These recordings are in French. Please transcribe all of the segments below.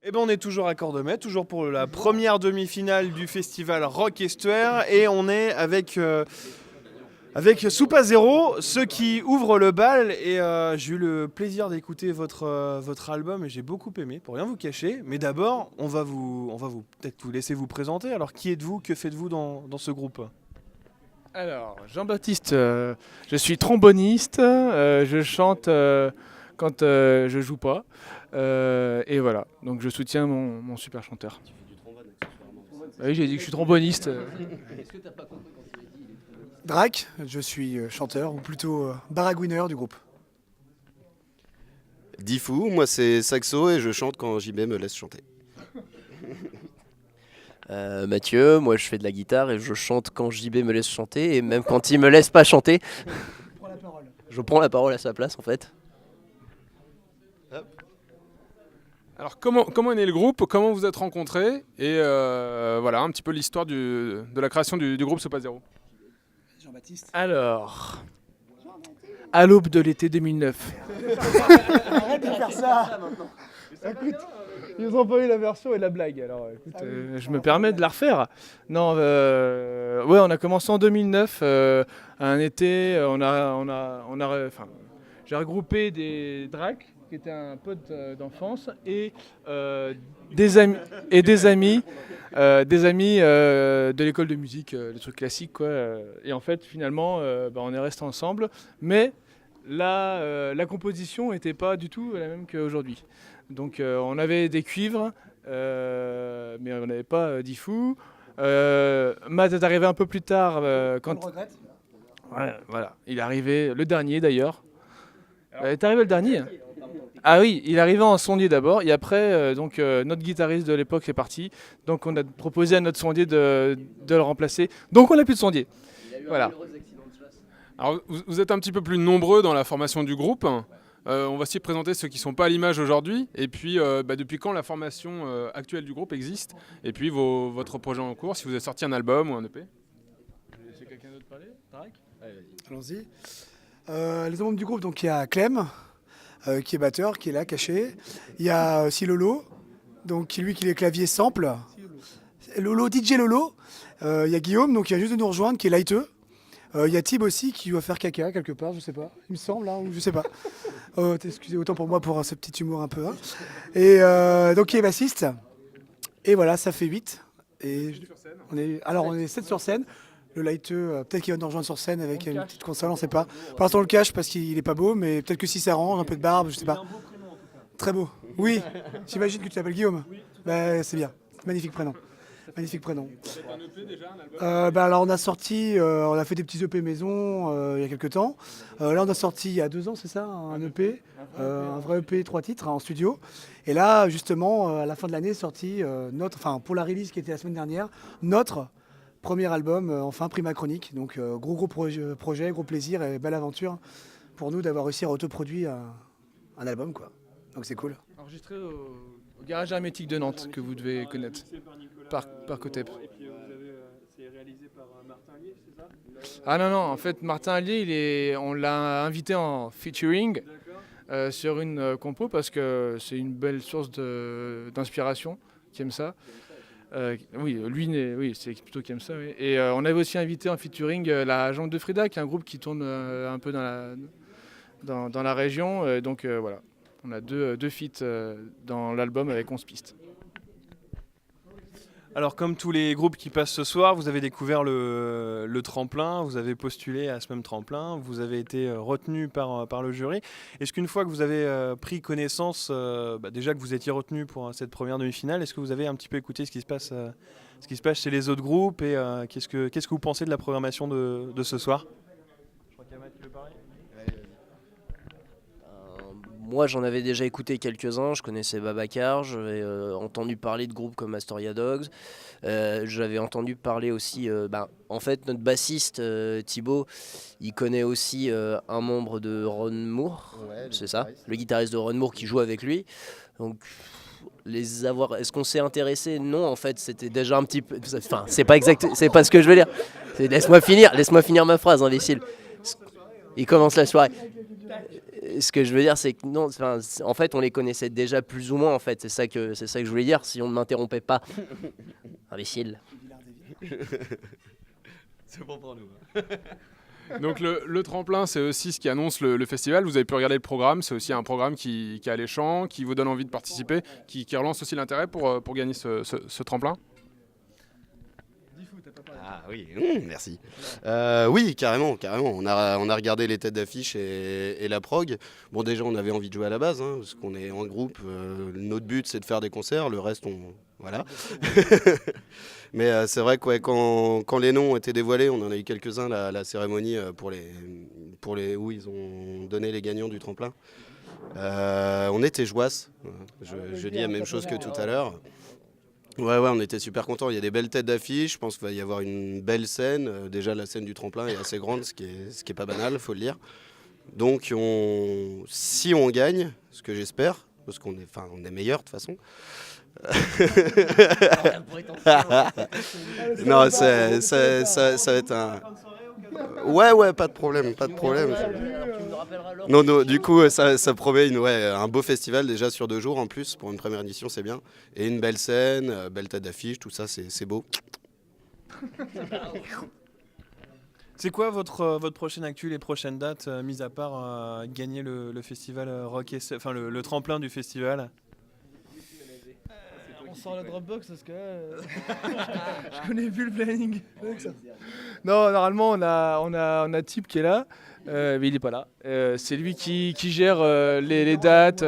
Eh ben on est toujours à Cordemais, toujours pour la première demi-finale du festival Rock Estuaire et on est avec Soupa Zero, ceux qui ouvrent le bal et j'ai eu le plaisir d'écouter votre album et j'ai beaucoup aimé, pour rien vous cacher. Mais d'abord, on va vous peut-être vous laisser vous présenter. Alors qui êtes-vous, que faites-vous dans ce groupe? Alors, Jean-Baptiste, je suis tromboniste, je chante quand je joue pas, et voilà, donc je soutiens mon super chanteur. Tu fais du trombone accessoirement. Oui, j'ai dit que je suis tromboniste. Est-ce que t'as pas compris quand tu l'as dit Drac, je suis chanteur, ou plutôt baragouineur du groupe. Diffou, moi c'est saxo et je chante quand JB me laisse chanter. Mathieu, moi je fais de la guitare et je chante quand JB me laisse chanter et même quand il me laisse pas chanter, je prends la parole à sa place en fait. Alors comment est né le groupe, comment vous êtes rencontrés et voilà un petit peu l'histoire de la création du groupe Soupa Zero. Jean-Baptiste. Alors, à l'aube de l'été 2009. Arrête de faire ça. Écoute, ils ont pas eu la version et la blague, alors écoute, je me permets de la refaire. Non, ouais, on a commencé en 2009, un été, j'ai regroupé des Dracs, qui étaient un pote d'enfance, et des amis de l'école de musique, des trucs classiques, quoi. Et en fait, finalement, on est restés ensemble, mais la composition n'était pas du tout la même qu'aujourd'hui. Donc on avait des cuivres, mais on n'avait pas Diffou. Matt est arrivé un peu plus tard. Quand... Ouais, voilà, il est arrivé le dernier d'ailleurs. Il est arrivé le dernier. Ah oui, il est arrivé en sondier d'abord, et après, notre guitariste de l'époque est parti. Donc on a proposé à notre sondier de le remplacer. Donc on n'a plus de sondier. Voilà. Alors vous êtes un petit peu plus nombreux dans la formation du groupe. On va aussi présenter ceux qui ne sont pas à l'image aujourd'hui. Et puis depuis quand la formation actuelle du groupe existe. Et puis votre projet en cours, si vous avez sorti un album ou un EP. C'est quelqu'un d'autre parler, Tarek ? Allons-y. Les membres du groupe, donc il y a Clem, qui est batteur, qui est là, caché. Il y a aussi Lolo, donc lui qui est clavier sample. Lolo, DJ Lolo. Il y a Guillaume, donc il vient juste de nous rejoindre, qui est lighteux. Il y a Tib aussi qui doit faire caca quelque part, je sais pas. Il me semble, hein, ou je sais pas. Excusez autant pour moi pour ce petit humour un peu. Hein. Et donc il est bassiste. Et voilà, ça fait 8. Et on est 7 sur scène. Le lighteux, peut-être qu'il va nous rejoindre sur scène avec une petite console, on sait pas. Pour l'instant on le cache parce qu'il est pas beau, mais peut-être que si ça arrange, un peu de barbe, je sais pas. Très beau. Oui, j'imagine que tu t'appelles Guillaume. Bah, c'est bien. Magnifique prénom. Magnifique prénom. Alors on a sorti, on a fait des petits EP maison il y a quelques temps. Là on a sorti il y a 2 ans, c'est ça, un EP, un vrai EP 3 titres en studio. Et là justement à la fin de l'année est sorti pour la release qui était la semaine dernière, notre premier album, enfin Prima Chronique. Donc gros projet, gros plaisir et belle aventure pour nous d'avoir réussi à autoproduire un album quoi. Donc c'est cool. Enregistré au garage hermétique de Nantes, que vous devez connaître, par Cotep. Et puis c'est réalisé par Martin Allier, c'est ça? Ah non, en fait Martin Allier, on l'a invité en featuring sur une compo parce que c'est une belle source d'inspiration, qui aime ça. Oui, c'est plutôt qui aime ça. Oui. Et on avait aussi invité en featuring la Jambe de Frida, qui est un groupe qui tourne un peu dans la région. Donc voilà, on a deux feats dans l'album avec 11 pistes. Alors comme tous les groupes qui passent ce soir, vous avez découvert le tremplin, vous avez postulé à ce même tremplin, vous avez été retenu par le jury. Est-ce qu'une fois que vous avez pris connaissance, déjà que vous étiez retenu pour cette première demi-finale, est-ce que vous avez un petit peu écouté ce qui se passe chez les autres groupes et qu'est-ce que vous pensez de la programmation de ce soir? Je crois qu'Amat qui veut parler. Moi j'en avais déjà écouté quelques-uns, je connaissais Babacar, j'avais entendu parler de groupes comme Astoria Dogs, j'avais entendu parler aussi, en fait notre bassiste Thibaut, il connaît aussi un membre de Ron Moore, c'est ça, le guitariste de Ron Moore qui joue avec lui, donc est-ce qu'on s'est intéressé? Non, en fait c'était déjà un petit peu, enfin c'est pas exact, c'est pas ce que je veux dire, laisse-moi finir ma phrase imbécile, il commence la soirée. Ce que je veux dire, c'est que non, en fait, on les connaissait déjà plus ou moins. En fait, c'est ça que je voulais dire. Si on ne m'interrompait pas, imbécile. C'est bon pour nous. Donc le tremplin, c'est aussi ce qui annonce le festival. Vous avez pu regarder le programme. C'est aussi un programme qui est alléchant, qui vous donne envie de participer, qui relance aussi l'intérêt pour gagner ce tremplin. Ah oui, merci. Oui, carrément. On a regardé les têtes d'affiche et la prog. Bon, déjà, on avait envie de jouer à la base, hein, parce qu'on est en groupe. Notre but, c'est de faire des concerts. Le reste, voilà. Mais c'est vrai que ouais, quand les noms ont été dévoilés, on en a eu quelques-uns, la cérémonie pour les où ils ont donné les gagnants du tremplin. On était joyeux. Je dis la même chose que tout à l'heure. Ouais, on était super contents. Il y a des belles têtes d'affiche. Je pense qu'il va y avoir une belle scène. Déjà, la scène du tremplin est assez grande, ce qui est pas banal, faut le dire. Donc, si on gagne, ce que j'espère, parce qu'on est meilleur de toute façon. Non, ça va être un. Ouais, pas de problème. Non, du coup, ça promet un beau festival déjà sur 2 jours en plus. Pour une première édition, c'est bien. Et une belle scène, belle tête d'affiche, tout ça, c'est beau. C'est quoi votre prochaine actu, les prochaines dates, mis à part gagner le festival rock enfin le tremplin du festival? On sort la Dropbox parce que je connais plus le planning. Non, normalement on a Tip qui est là, mais il n'est pas là. C'est lui qui gère les dates.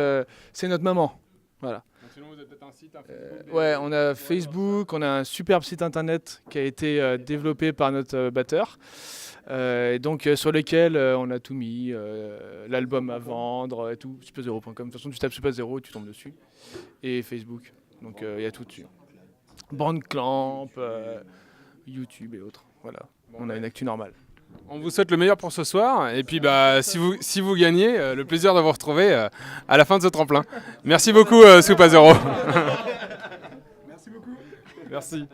C'est notre maman. Voilà. Donc, sinon, vous avez peut-être un site, un Facebook, Ouais, on a Facebook, on a un superbe site internet qui a été développé par notre batteur. Et donc sur lequel on a tout mis, l'album à vendre et tout, super0.com. De toute façon, tu tapes super0 et tu tombes dessus. Et Facebook. Donc il y a tout dessus. Bandcamp, YouTube et autres. Voilà, on a une actu normale. On vous souhaite le meilleur pour ce soir. Et puis si vous gagnez, le plaisir de vous retrouver à la fin de ce tremplin. Merci beaucoup, Soupa Zero. Merci beaucoup. Merci.